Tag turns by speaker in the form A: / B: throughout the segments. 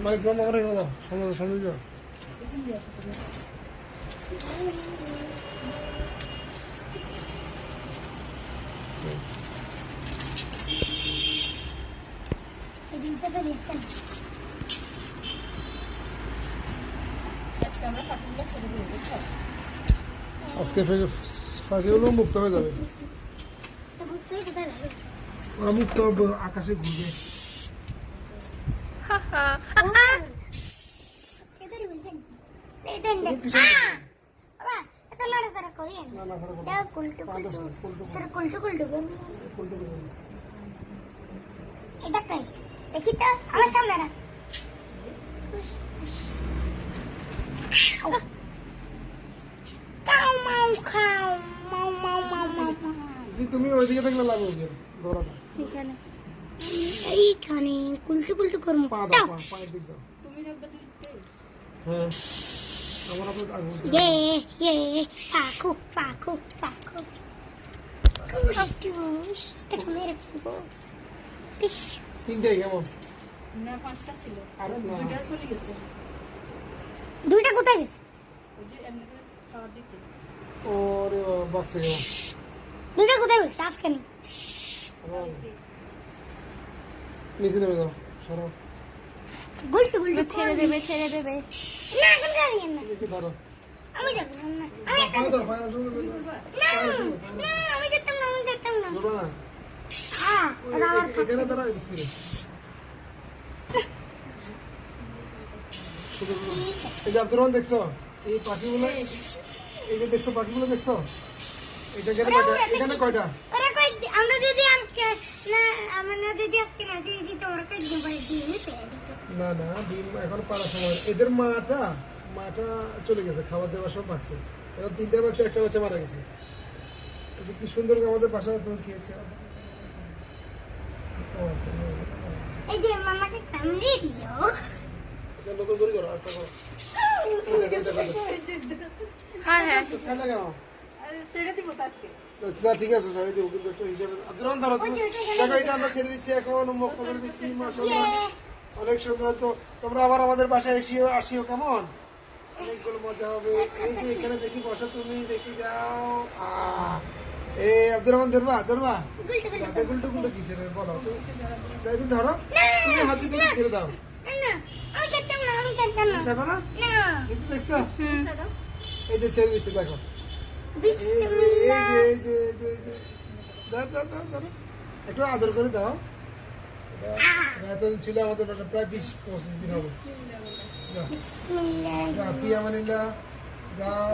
A: মানে তোমার আমার এখানে দাও, সামনে যাও। আজকে পাখিগুলো মুক্ত হয়ে যাবে, ওরা মুক্ত আকাশে ঘুরবে।
B: দেখি তো আমার সামনে রাখ।
A: তুমি ওইদিকে দেখলে লাভ হবে
B: এইখানে কুলটু কুলটু করবো।
A: পায়ের দিক দাও। হ্যাঁ আমার
B: ফাঁকু ফাঁকু ফাঁকু
A: তিনটাই কেমন
C: না 5টা ছিল,
A: আর
C: দুইটা চলে গেছে।
B: দুইটা কোথায় গেছে?
C: ওই যে এমনি করে খাওয়ার দিতে।
A: ওরে বাক্সে কেমন
B: দুইটা কোথায় গেছে আজকে নি?
A: নিচে নেমে যাও, সরো।
B: গুলটু গুলটু
C: ছেড়ে দেবে, ছেড়ে দেবে।
B: না এখন যাবি না।
A: দেখি ধরো।
B: আমি যাব না। আমি একটা
A: পায়ে ধরো, পায়ে ধরো।
B: না আমি দেখতাম না, আমি দেখতাম না।
A: ধরো না।
B: হ্যাঁ
A: এখানে দাঁড়াও, এদিক ফিরে। এই যে আব্দুর রহমান দেখছো এই পাখিগুলো, এই যে দেখছো পাখিগুলো দেখছো, এটা এখানে কয়টা?
B: ওরা কই আমরা যদি আজকে না আমরা যদি আজকে না যাই দিতে ওরা কই দিন পরে দিয়ে পেয়ে দিত।
A: না না ডিম এখন পাড়ার সময়, এদের মাটা চলে গেছে, খাবার দাবার সব বাচ্চা, এখন 3টা বাচ্চা, একটা বাচ্চা মারা গেছে। এই যে কি সুন্দর আমাদের বাসা তো খেয়েছে।
B: এই যে মামাকে কামড়ে দিও।
A: নতুন করে করো, একটা করো।
C: হ্যাঁ হ্যাঁ,
A: ছাড়লে কেন?
C: ছেড়ে দিব তো আজকে।
A: না ঠিক আছে ছেড়ে দেবো, কিন্তু একটু হিসাবে আব্দুর রহমান ধরো তুমি। দেখো এটা আমরা ছেড়ে দিচ্ছি, এখন মুক্ত করে দিচ্ছি। মাশাআল্লাহ অনেক সুন্দর। তো তোমরা আবার আমাদের বাসায় আসিও কেমন, অনেকগুলো মজা হবে। এই যে এখানে দেখি বসো, তুমি দেখি যাও। এই আব্দুর রহমান ধরবা গুলটু গুলটু কিসের বলো তুমি ধরো, তুমি হাত দিয়ে ছেড়ে দাও।
B: না আমি দেখতাম না, আমি দেখতাম না।
A: ছাড়বা না?
B: না
A: কিন্তু দেখছো এই যে ছেড়ে দিচ্ছে, দেখো
B: বিসমিল্লাহ।
A: এই যে দাও একটু আদর করে দাও। এতদিন ছিল আমাদের বাসা, প্রায় 20-25 দিন হবে।
B: বিসমিল্লাহ।
A: যাও ফি আমানিল্লাহ, যাও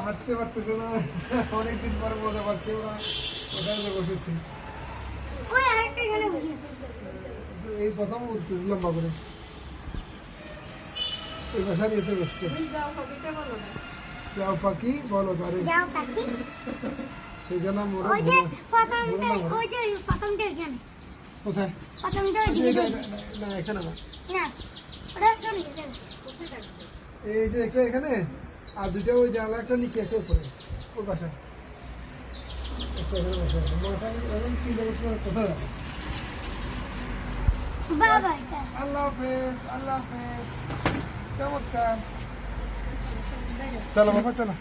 A: হাঁটতে পারতেছে না, অনেকদিন পরে মজা পাচ্ছে ওরা, ওখানে বসেছি।
B: ওই আরেকটা এখানে বসেছে।
A: এই প্রথম উঠতেছে লম্বা করে, এই বাসার ইয়েতে বসছে।
C: যাও কবিতা বলো না।
A: যাও পাখি বলো তারে,
B: যাও পাখি।
A: সেই জন্য মোরা
B: ওই যে প্রথমটা, ওই যে প্রথমটা এখানে।
A: কোথায়?
B: প্রথমটা ওই
A: না এখানে না,
B: না ওটা চলে যাবে।
A: এই যে একটা এখানে, আর দুইটা ওই জানলা, একটা নিচে একটা উপরে, ওই বাসা একটা এখানে বসে আছে। মোটা এখন 3 বছর কোথায় যাবো?
B: বাবা এটা
A: আল্লাহ হাফেজ, আল্লাহ হাফেজ। চমৎকার, চলো বাবা চলো।